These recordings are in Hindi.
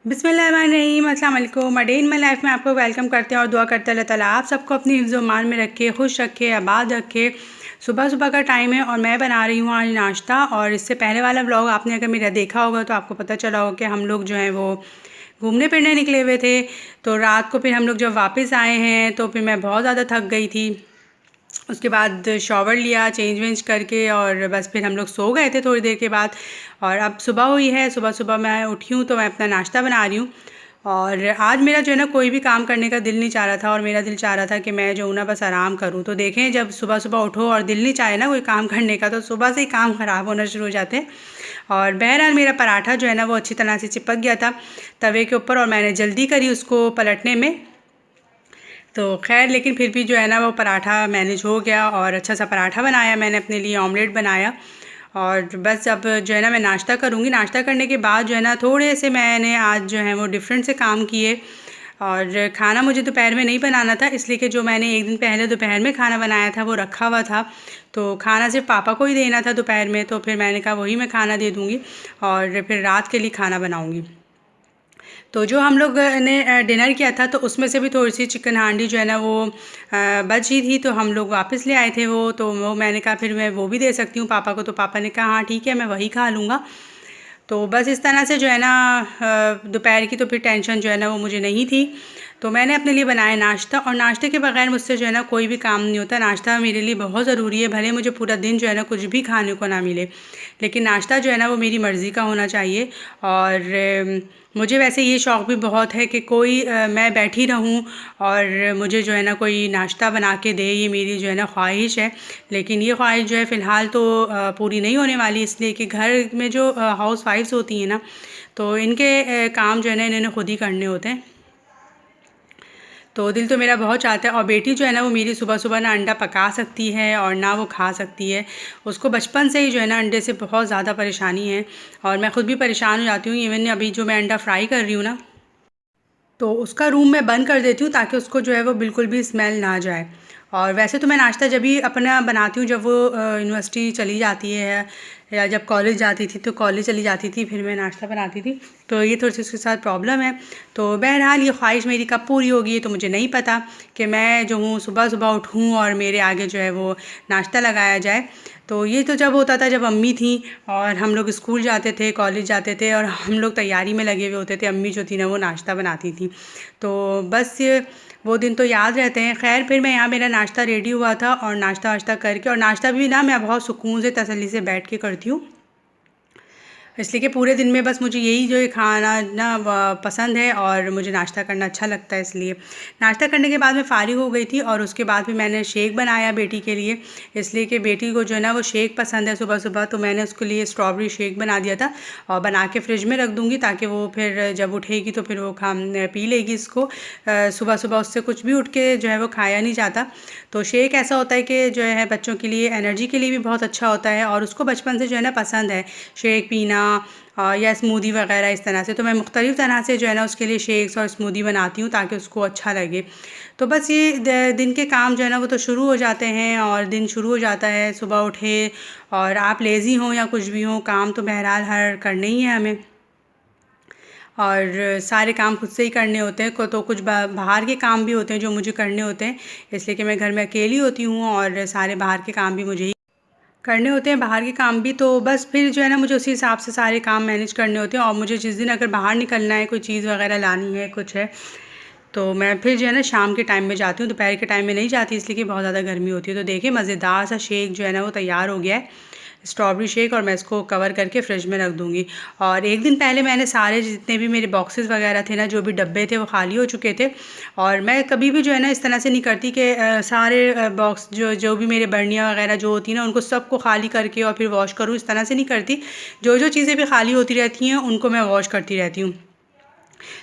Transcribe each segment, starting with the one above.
बिस्मिल्लाहिर्रहमानिर्रहीम, अस्सलाम वालेकुम। A day in my life में आपको वेलकम करते हैं और दुआ करते हैं अल्लाह ताला आप सबको अपनी हिफ्ज़ मान में रखे, खुश रखे, आबाद रखे। सुबह सुबह का टाइम है और मैं बना रही हूँ आज नाश्ता। और इससे पहले वाला व्लॉग आपने अगर मेरा देखा होगा तो आपको पता चला होगा कि हम लोग जो हैं वो घूमने फिरने निकले हुए थे। तो रात को फिर हम लोग जब वापस आए हैं तो फिर मैं बहुत ज़्यादा थक गई थी। उसके बाद शॉवर लिया, चेंज वेंज करके और बस फिर हम लोग सो गए थे थोड़ी देर के बाद। और अब सुबह हुई है, सुबह सुबह मैं उठी हूँ तो मैं अपना नाश्ता बना रही हूँ। और आज मेरा जो है ना कोई भी काम करने का दिल नहीं चाह रहा था और मेरा दिल चाह रहा था कि मैं जो हूँ ना बस आराम करूँ। तो देखें, जब सुबह सुबह उठो और दिल नहीं चाहे ना कोई काम करने का तो सुबह से ही काम ख़राब होना शुरू हो जाते हैं। और बहरहाल मेरा पराठा जो है ना वो अच्छी तरह से चिपक गया था तवे के ऊपर और मैंने जल्दी करी उसको पलटने में। तो खैर लेकिन फिर भी जो है ना वो पराठा मैनेज हो गया और अच्छा सा पराठा बनाया मैंने अपने लिए, ऑमलेट बनाया। और बस अब जो है ना मैं नाश्ता करूँगी। नाश्ता करने के बाद जो है ना थोड़े से मैंने आज जो है वो डिफरेंट से काम किए। और खाना मुझे दोपहर में नहीं बनाना था, इसलिए कि जो मैंने एक दिन पहले दोपहर में खाना बनाया था वो रखा हुआ था। तो खाना सिर्फ पापा को ही देना था दोपहर में, तो फिर मैंने कहा वही मैं खाना दे दूँगी और फिर रात के लिए खाना बनाऊँगी। तो जो हम लोग ने डिनर किया था तो उसमें से भी थोड़ी सी चिकन हांडी जो है ना वो बची थी, तो हम लोग वापस ले आए थे वो मैंने कहा फिर मैं वो भी दे सकती हूँ पापा को। तो पापा ने कहा हाँ ठीक है, मैं वही खा लूँगा। तो बस इस तरह से जो है ना दोपहर की तो फिर टेंशन जो है ना वो मुझे नहीं थी। तो मैंने अपने लिए बनाया नाश्ता, और नाश्ते के बगैर मुझसे जो है ना कोई भी काम नहीं होता। नाश्ता मेरे लिए बहुत ज़रूरी है, भले मुझे पूरा दिन जो है ना कुछ भी खाने को ना मिले, लेकिन नाश्ता जो है ना वो मेरी मर्ज़ी का होना चाहिए। और मुझे वैसे ये शौक़ भी बहुत है कि मैं बैठी रहूं और मुझे जो है ना कोई नाश्ता बना के दे, ये मेरी जो है ना ख्वाहिश है। लेकिन ये ख्वाहिश जो है फ़िलहाल तो पूरी नहीं होने वाली, इसलिए कि घर में जो हाउस वाइफ्स होती हैं ना तो इनके काम जो है ना इन्होंने ख़ुद ही करने होते हैं। तो दिल तो मेरा बहुत चाहता है। और बेटी जो है ना वो मेरी सुबह सुबह ना अंडा पका सकती है और ना वो खा सकती है। उसको बचपन से ही जो है ना अंडे से बहुत ज़्यादा परेशानी है और मैं ख़ुद भी परेशान हो जाती हूँ। इवन अभी जो मैं अंडा फ्राई कर रही हूँ ना तो उसका रूम मैं बंद कर देती हूँ ताकि उसको जो है वो बिल्कुल भी स्मेल ना जाए। और वैसे तो मैं नाश्ता जब भी अपना बनाती हूँ जब वो यूनिवर्सिटी चली जाती है या जब कॉलेज जाती थी, तो कॉलेज चली जाती थी फिर मैं नाश्ता बनाती थी। तो ये थोड़ी सी उसके साथ प्रॉब्लम है। तो बहरहाल ये ख्वाहिश मेरी कब पूरी होगी तो मुझे नहीं पता, कि मैं जो हूँ सुबह सुबह उठूँ और मेरे आगे जो है वो नाश्ता लगाया जाए। तो ये तो जब होता था जब अम्मी थी और हम लोग स्कूल जाते थे, कॉलेज जाते थे और हम लोग तैयारी में लगे हुए होते थे, अम्मी जो थी ना वो नाश्ता बनाती थी। तो बस वो दिन तो याद रहते हैं। खैर फिर मैं यहाँ मेरा नाश्ता रेडी हुआ था और नाश्ता वाश्ता करके, और नाश्ता भी ना मैं बहुत सुकून से तसल्ली से बैठ के करती हूँ, इसलिए कि पूरे दिन में बस मुझे यही जो है खाना ना पसंद है और मुझे नाश्ता करना अच्छा लगता है। इसलिए नाश्ता करने के बाद मैं फ़ारिग हो गई थी और उसके बाद फिर मैंने शेक बनाया बेटी के लिए, इसलिए कि बेटी को जो है ना वो शेक पसंद है सुबह सुबह। तो मैंने उसके लिए स्ट्रॉबेरी शेक बना दिया था और बना के फ्रिज में रख दूँगी ताकि वो फिर जब उठेगी तो फिर वो पी लेगी इसको। सुबह सुबह उससे कुछ भी उठ के जो है वो खाया नहीं जाता। तो शेक ऐसा होता है कि जो है बच्चों के लिए एनर्जी के लिए भी बहुत अच्छा होता है और उसको बचपन से जो है ना पसंद है शेक पीना या स्मूदी वगैरह इस तरह से। तो मैं मुख्तलिफ़ तरह से जो है ना उसके लिए शेक्स और स्मूदी बनाती हूँ ताकि उसको अच्छा लगे। तो बस ये दिन के काम जो है ना वो तो शुरू हो जाते हैं और दिन शुरू हो जाता है। सुबह उठे और आप लेज़ी हों या कुछ भी हों, काम तो बहरहाल हर करने ही है हमें, और सारे काम खुद से ही करने होते हैं। तो कुछ बाहर के काम भी होते हैं जो मुझे करने होते हैं, इसलिए कि मैं घर में अकेली होती हूँ और सारे बाहर के काम भी मुझे ही करने होते हैं, बाहर के काम भी। तो बस फिर जो है ना मुझे उसी हिसाब से सारे काम मैनेज करने होते हैं। और मुझे जिस दिन अगर बाहर निकलना है, कोई चीज़ वगैरह लानी है, कुछ है, तो मैं फिर जो है ना शाम के टाइम में जाती हूँ, दोपहर के टाइम में नहीं जाती, इसलिए कि बहुत ज़्यादा गर्मी होती है। तो देखिए मज़ेदार सा शेक जो है ना वो तैयार हो गया है, स्ट्रॉबेरी शेक, और मैं इसको कवर करके फ्रिज में रख दूँगी। और एक दिन पहले मैंने सारे जितने भी मेरे बॉक्सेस वगैरह थे ना, जो भी डब्बे थे वो खाली हो चुके थे। और मैं कभी भी जो है ना इस तरह से नहीं करती कि सारे बॉक्स जो जो भी मेरे बर्नियाँ वगैरह जो होती हैं ना उनको सबको खाली करके और फिर वॉश करूँ, इस तरह से नहीं करती। जो जो चीज़ें भी खाली होती रहती हैं उनको मैं वॉश करती रहती हूँ।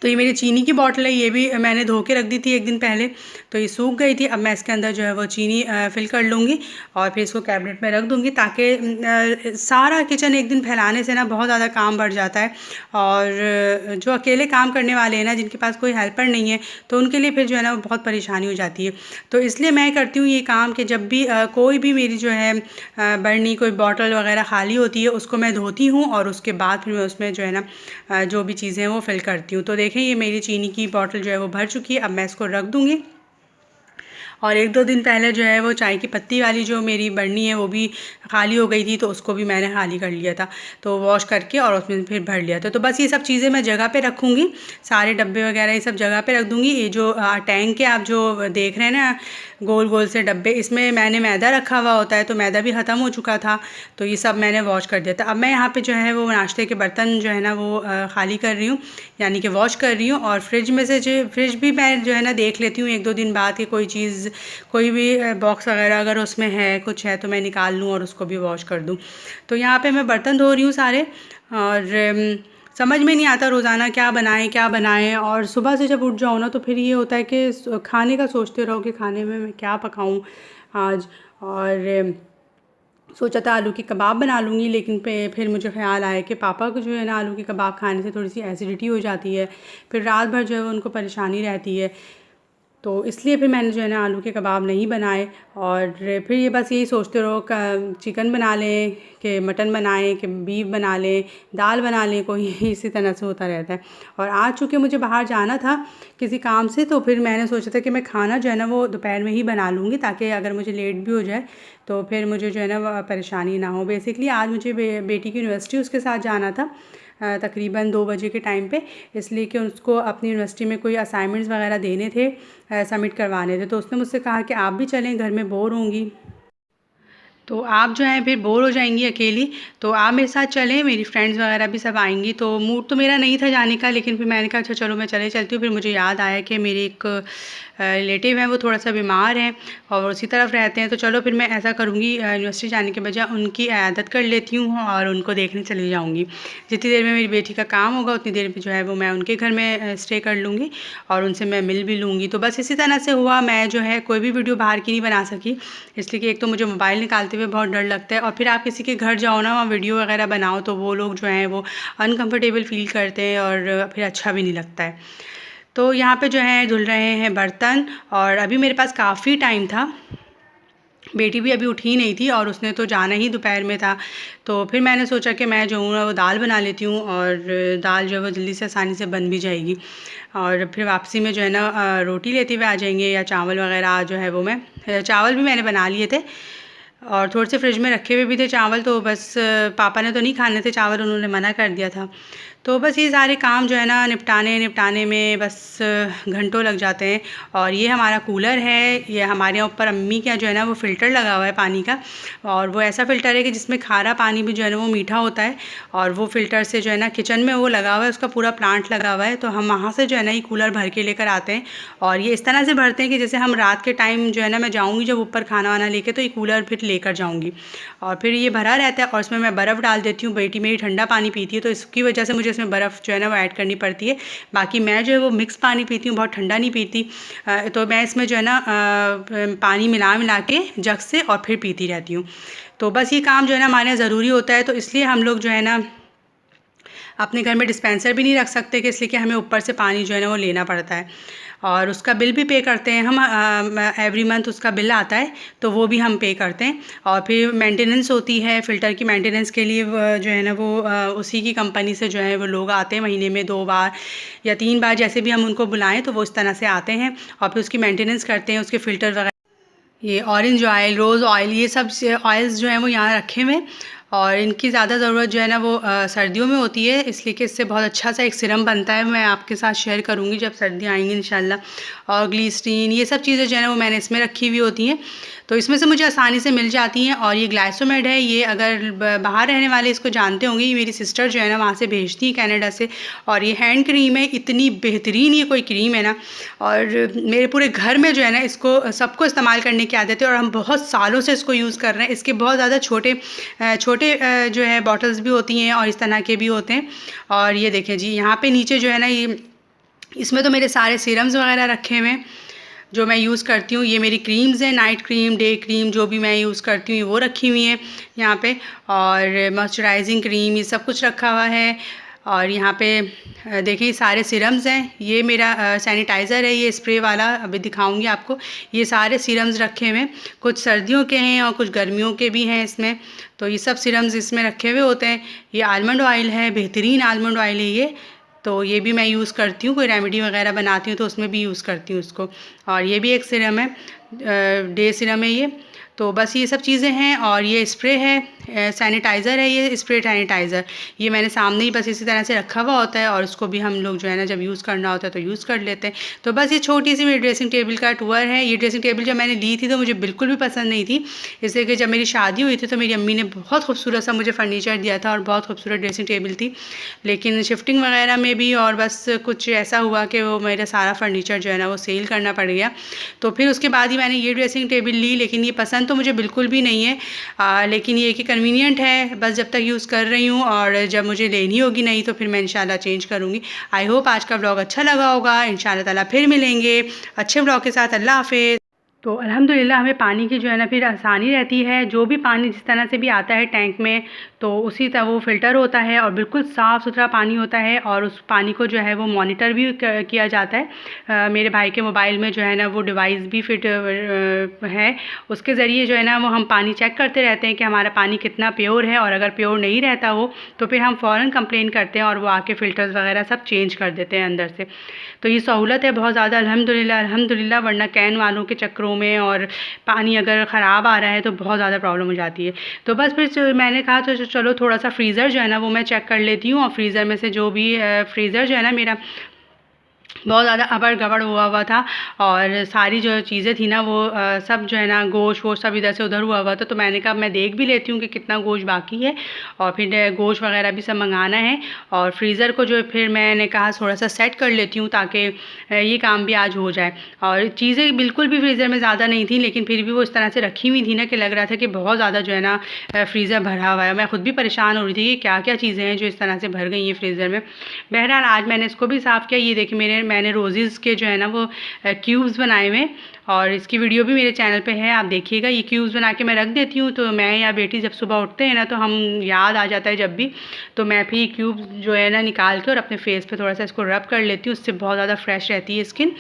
तो ये मेरी चीनी की बॉटल है, ये भी मैंने धो के रख दी थी एक दिन पहले, तो ये सूख गई थी। अब मैं इसके अंदर जो है वो चीनी फिल कर लूँगी और फिर इसको कैबिनेट में रख दूँगी, ताकि सारा किचन एक दिन फैलाने से ना बहुत ज़्यादा काम बढ़ जाता है। और जो अकेले काम करने वाले हैं ना, जिनके पास कोई हेल्पर नहीं है, तो उनके लिए फिर जो है ना वो बहुत परेशानी हो जाती है। तो इसलिए मैं करती हूँ ये काम कि जब भी कोई भी मेरी जो है बर्नी, कोई बॉटल वगैरह खाली होती है, उसको मैं धोती हूँ और उसके बाद फिर मैं उसमें जो है ना जो भी चीज़ें हैं वो फिल करती हूँ। हूँ। तो देखें ये मेरी चीनी की बॉटल जो है वो भर चुकी है। अब मैं इसको रख दूँगी। और 1-2 दिन पहले जो है वो चाय की पत्ती वाली जो मेरी बरनी है वो भी खाली हो गई थी, तो उसको भी मैंने खाली कर लिया था, तो वॉश करके और उसमें फिर भर लिया था। तो बस ये सब चीज़ें मैं जगह पे रखूँगी, सारे डब्बे वगैरह ये सब जगह पे रख दूँगी। ये जो टैंक के आप जो देख रहे हैं ना गोल गोल से डब्बे, इसमें मैंने मैदा रखा हुआ होता है, तो मैदा भी ख़त्म हो चुका था, तो ये सब मैंने वॉश कर दिया था। अब मैं यहाँ पे जो है वो नाश्ते के बर्तन जो है ना वो खाली कर रही हूँ, यानी कि वॉश कर रही हूँ। और फ्रिज में से जो फ्रिज भी मैं जो है ना देख लेती हूँ 1-2 दिन बाद कि कोई चीज़, कोई भी बॉक्स वगैरह अगर उसमें है कुछ है तो मैं निकाल लूँ और उसको भी वॉश कर दूँ। तो यहाँ पे मैं बर्तन धो रही हूँ सारे, और समझ में नहीं आता रोज़ाना क्या बनाएं। और सुबह से जब उठ जाओ ना तो फिर ये होता है कि खाने का सोचते रहो कि खाने में मैं क्या पकाऊं आज। और सोचा था आलू की कबाब बना लूँगी, लेकिन फिर मुझे ख़्याल आया कि पापा को जो है ना आलू की कबाब खाने से थोड़ी सी एसिडिटी हो जाती है, फिर रात भर जो है उनको परेशानी रहती है, तो इसलिए फिर मैंने जो है ना आलू के कबाब नहीं बनाए। और फिर ये बस यही सोचते रहो चिकन बना लें कि मटन बनाएं कि बीफ बना लें, दाल बना लें, कोई इसी तरह से होता रहता है। और आज चूँकि मुझे बाहर जाना था किसी काम से, तो फिर मैंने सोचा था कि मैं खाना जो है ना वो दोपहर में ही बना लूँगी, ताकि अगर मुझे लेट भी हो जाए तो फिर मुझे जो है ना परेशानी ना हो। बेसिकली आज मुझे बेटी की यूनिवर्सिटी उसके साथ जाना था तकरीबन 2 बजे के टाइम पे, इसलिए कि उसको अपनी यूनिवर्सिटी में कोई असाइनमेंट्स वगैरह देने थे, सबमिट करवाने थे। तो उसने मुझसे कहा कि आप भी चलें, घर में बोर होंगी तो आप जो है फिर बोर हो जाएंगी अकेली, तो आप मेरे साथ चलें, मेरी फ्रेंड्स वगैरह भी सब आएंगी। तो मूड तो मेरा नहीं था जाने का, लेकिन फिर मैंने कहा अच्छा चलो मैं चलती हूँ। फिर मुझे याद आया कि मेरे एक रिलेटिव हैं वो थोड़ा सा बीमार हैं और उसी तरफ रहते हैं, तो चलो फिर मैं ऐसा करूँगी यूनिवर्सिटी जाने के बजाय उनकी इयादत कर लेती हूँ और उनको देखने चली जाऊँगी। जितनी देर में मेरी बेटी का काम होगा उतनी देर में जो है वो मैं उनके घर में स्टे कर लूँगी और उनसे मैं मिल भी लूँगी। तो बस इसी तरह से हुआ, मैं जो है कोई भी वीडियो बाहर की नहीं बना सकी, इसलिए कि एक तो मुझे मोबाइल निकालते हुए बहुत डर लगता है, और फिर आप किसी के घर जाओ ना वहाँ वीडियो वगैरह बनाओ तो वो लोग जो हैं वो अनकंफर्टेबल फ़ील करते हैं और फिर अच्छा भी नहीं लगता है। तो यहाँ पे जो है धुल रहे हैं बर्तन, और अभी मेरे पास काफ़ी टाइम था, बेटी भी अभी उठी नहीं थी और उसने तो जाना ही दोपहर में था। तो फिर मैंने सोचा कि मैं जो हूँ वो दाल बना लेती हूँ, और दाल जो है वो जल्दी से आसानी से बन भी जाएगी, और फिर वापसी में जो है ना रोटी लेते हुए आ जाएंगे या चावल वगैरह जो है वो मैं चावल भी मैंने बना लिए थे और थोड़े से फ्रिज में रखे हुए भी थे चावल, तो बस पापा ने तो नहीं खाने थे चावल, उन्होंने मना कर दिया था। तो बस ये सारे काम जो है ना निपटाने में बस घंटों लग जाते हैं। और ये हमारा कूलर है, ये हमारे यहाँ ऊपर अम्मी का जो है ना वो फ़िल्टर लगा हुआ है पानी का, और वो ऐसा फ़िल्टर है कि जिसमें खारा पानी भी जो है ना वो मीठा होता है, और वो फ़िल्टर से जो है ना किचन में वो लगा हुआ है, उसका पूरा प्लांट लगा हुआ है। तो हम वहाँ से जो है ना ये कूलर भर के लेकर आते हैं, और ये इस तरह से भरते हैं कि जैसे हम रात के टाइम जो है ना मैं जाऊँगी जब ऊपर खाना वाना लेके, तो ये कूलर फिर लेकर जाऊँगी और फिर ये भरा रहता है, और इसमें मैं बर्फ़ डाल देती हूँ। बेटी मेरी ठंडा पानी पीती है तो इसकी वजह से मुझे इसमें बर्फ़ जो है ना वो ऐड करनी पड़ती है। बाकी मैं जो है वो मिक्स पानी पीती हूँ, बहुत ठंडा नहीं पीती। तो मैं इसमें जो है ना पानी मिला के जग से और फिर पीती रहती हूँ। तो बस ये काम जो है ना हमारे यहाँ ज़रूरी होता है, तो इसलिए हम लोग जो है ना अपने घर में डिस्पेंसर भी नहीं रख सकते, कि इसलिए कि हमें ऊपर से पानी जो है ना वो लेना पड़ता है, और उसका बिल भी पे करते हैं हम। एवरी मंथ उसका बिल आता है तो वो भी हम पे करते हैं। और फिर मेंटेनेंस होती है, फ़िल्टर की मेंटेनेंस के लिए जो है ना वो उसी की कंपनी से जो है वो लोग आते हैं, महीने में 2 बार या 3 बार जैसे भी हम उनको बुलाएं तो वो इस तरह से आते हैं और फिर उसकी मेंटेनेंस करते हैं, उसके फ़िल्टर वगैरह, ये ऑरेंज ऑयल, रोज़ ऑयल, ये सब ऑयल्स जो हैं वो यहाँ रखे हुए हैं। और इनकी ज़्यादा ज़रूरत जो है ना वो सर्दियों में होती है, इसलिए कि इससे बहुत अच्छा सा एक सिरम बनता है, मैं आपके साथ शेयर करूँगी जब सर्दियाँ आएंगी इंशाल्लाह। और ग्लिसरीन, ये सब चीज़ें जो है ना वो मैंने इसमें रखी हुई होती हैं, तो इसमें से मुझे आसानी से मिल जाती हैं। और ये ग्लाइसोमेड है, ये अगर बाहर रहने वाले इसको जानते होंगे, ये मेरी सिस्टर जो है ना वहाँ से भेजती है कनाडा से। और ये हैंड क्रीम है, इतनी बेहतरीन ये कोई क्रीम है ना, और मेरे पूरे घर में जो है ना इसको सबको इस्तेमाल करने की आदत है, और हम बहुत सालों से इसको यूज़ कर रहे हैं। इसके बहुत ज़्यादा छोटे जो है बॉटल्स भी होती हैं और इस तरह के भी होते हैं। और ये देखें जी, यहाँ पे नीचे जो है ना ये इसमें तो मेरे सारे सीरम्स वगैरह रखे हुए हैं जो मैं यूज़ करती हूँ। ये मेरी क्रीम्स हैं, नाइट क्रीम, डे क्रीम, जो भी मैं यूज़ करती हूँ वो रखी हुई हैं यहाँ पे। और मॉइस्चराइजिंग क्रीम, ये सब कुछ रखा हुआ है। और यहाँ पे देखिए सारे सीरम्स हैं, ये मेरा सैनिटाइज़र है, ये स्प्रे वाला, अभी दिखाऊंगी आपको। ये सारे सीरम्स रखे हुए हैं, कुछ सर्दियों के हैं और कुछ गर्मियों के भी हैं इसमें, तो ये सब सीरम्स इसमें रखे हुए होते हैं। ये आलमंड ऑयल है, बेहतरीन आलमंड ऑयल है ये, तो ये भी मैं यूज़ करती हूँ, कोई रेमेडी वगैरह बनाती हूँ तो उसमें भी यूज़ करती हूँ उसको। और ये भी एक सीरम है, डे सीरम है ये। तो बस ये सब चीज़ें हैं। और ये स्प्रे है, सैनिटाइज़र है, ये स्प्रे सैनिटाइज़र, ये मैंने सामने ही बस इसी तरह से रखा हुआ होता है और उसको भी हम लोग जो है ना जब यूज़ करना होता है तो यूज़ कर लेते हैं। तो बस ये छोटी सी मेरी ड्रेसिंग टेबल का टूर है। ये ड्रेसिंग टेबल जब मैंने ली थी तो मुझे बिल्कुल भी पसंद नहीं थी, इसलिए कि जब मेरी शादी हुई थी तो मेरी अम्मी ने बहुत खूबसूरत सा मुझे फ़र्नीचर दिया था और बहुत खूबसूरत ड्रेसिंग टेबल थी। लेकिन शिफ्टिंग वगैरह में भी और बस कुछ ऐसा हुआ कि वो मेरा सारा फ़र्नीचर जो है ना वो सेल करना पड़ गया। तो फिर उसके बाद ही मैंने ये ड्रेसिंग टेबल ली, लेकिन ये पसंद तो मुझे बिल्कुल भी नहीं है, लेकिन ये कि कन्वीनियंट है, बस जब तक यूज़ कर रही हूँ और जब मुझे लेनी होगी नहीं तो फिर मैं इंशाल्लाह चेंज करूँगी। आई होप आज का व्लॉग अच्छा लगा होगा। इंशाल्लाह ताला फिर मिलेंगे अच्छे व्लॉग के साथ। अल्लाह हाफ़िज़। तो अल्हम्दुलिल्लाह हमें पानी की जो है ना फिर आसानी रहती है। जो भी पानी जिस तरह से भी आता है टैंक में तो उसी तरह वो फ़िल्टर होता है और बिल्कुल साफ़ सुथरा पानी होता है। और उस पानी को जो है वो मॉनिटर भी किया जाता है। मेरे भाई के मोबाइल में जो है ना वो डिवाइस भी फिट है, उसके ज़रिए जो है ना वो हम पानी चेक करते रहते हैं कि हमारा पानी कितना प्योर है। और अगर प्योर नहीं रहता हो तो फिर हम फ़ौरन कंप्लेन करते हैं और वो आके फ़िल्टर्स वगैरह सब चेंज कर देते हैं अंदर से। तो ये सहूलत है बहुत ज़्यादा, अल्हम्दुलिल्लाह अल्हम्दुलिल्लाह। वरना कैन वालों के चक्करों में और पानी अगर ख़राब आ रहा है तो बहुत ज़्यादा प्रॉब्लम हो जाती है। तो बस फिर मैंने कहा तो चलो थोड़ा सा फ्रीज़र जो है ना वो मैं चेक कर लेती हूँ। और फ्रीज़र में से जो भी फ्रीज़र जो है ना मेरा बहुत ज़्यादा अबड़ गबड़ हुआ था और सारी जो चीज़ें थी ना वो सब जो है ना गोश्त वोश्त सब इधर से उधर हुआ था। तो मैंने कहा मैं देख भी लेती हूँ कि कितना गोश्त बाकी है और फिर गोश्त वगैरह भी सब मंगाना है। और फ्रीज़र को जो है फिर मैंने कहा थोड़ा सा सेट कर लेती हूँ ताकि ये काम भी आज हो जाए। और चीज़ें बिल्कुल भी फ्रीज़र में ज़्यादा नहीं थी, लेकिन फिर भी वो इस तरह से रखी हुई थी ना कि लग रहा था कि बहुत ज़्यादा जो है ना फ्रीज़र भरा हुआ है। मैं ख़ुद भी परेशान हो रही थी कि क्या क्या चीज़ें हैं जो इस तरह से भर गई हैं फ्रीज़र में। बहरहाल आज मैंने इसको भी साफ़ किया। ये देखिए मैंने रोज़ेज़ के जो है ना वो क्यूब्स बनाए हुए, और इसकी वीडियो भी मेरे चैनल पे है, आप देखिएगा। ये क्यूब्स बना के मैं रख देती हूँ, तो मैं या बेटी जब सुबह उठते हैं ना तो हम याद आ जाता है जब भी, तो मैं फिर क्यूब्स जो है ना निकाल के और अपने फेस पे थोड़ा सा इसको रब कर लेती हूँ, उससे बहुत ज़्यादा फ्रेश रहती है स्किन।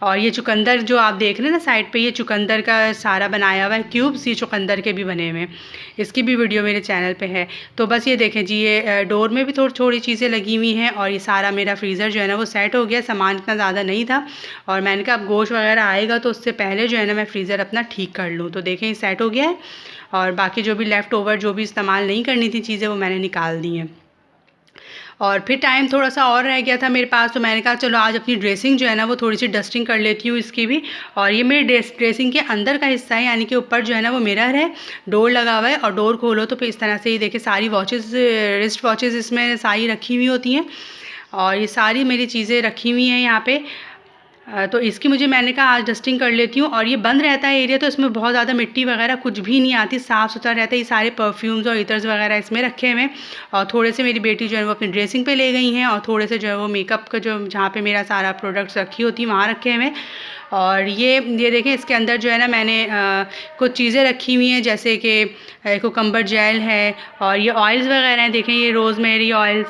और ये चुकंदर जो आप देख रहे हैं ना साइड पे, ये चुकंदर का सारा बनाया हुआ है क्यूब्स, ये चुकंदर के भी बने हुए हैं, इसकी भी वीडियो मेरे चैनल पे है। तो बस ये देखें जी, ये डोर में भी थोड़ी थोड़ी चीज़ें लगी हुई हैं। और ये सारा मेरा फ्रीज़र जो है ना वो सेट हो गया, सामान इतना ज़्यादा नहीं था। और मैंने कहा अब गोश्त वगैरह आएगा तो उससे पहले जो है ना मैं फ्रीज़र अपना ठीक कर लूँ। तो देखें ये सेट हो गया है और बाकी जो भी लेफ़्ट ओवर जो भी इस्तेमाल नहीं करनी थी चीज़ें वो मैंने निकाल दी हैं। और फिर टाइम थोड़ा सा और रह गया था मेरे पास, तो मैंने कहा चलो आज अपनी ड्रेसिंग जो है ना वो थोड़ी सी डस्टिंग कर लेती हूँ इसकी भी। और ये मेरे ड्रेसिंग के अंदर का हिस्सा है, यानी कि ऊपर जो है ना वो मिरर है, डोर लगा हुआ है। और डोर खोलो तो फिर इस तरह से ही देखिए सारी वॉचेस, रिस्ट वॉचेस इसमें सारी रखी हुई होती हैं। और ये सारी मेरी चीज़ें रखी हुई हैं यहाँ पे। तो इसकी मैंने कहा आज डस्टिंग कर लेती हूँ। और ये बंद रहता है एरिया, तो इसमें बहुत ज़्यादा मिट्टी वगैरह कुछ भी नहीं आती, साफ़ सुथरा रहता है। ये सारे परफ्यूम्स और इतर्स वगैरह इसमें रखे हुए हैं। और थोड़े से मेरी बेटी जो है वो अपनी ड्रेसिंग पे ले गई हैं, और थोड़े से जो है वो मेकअप का जो जहाँ पे मेरा सारा प्रोडक्ट्स रखी होती है वहाँ रखे हुए हैं। और ये देखें इसके अंदर जो है ना मैंने कुछ चीज़ें रखी हुई हैं, जैसे कि कोकम्बर जेल है और ये ऑयल्स वगैरह हैं। देखें ये रोज़मेरी ऑयल्स,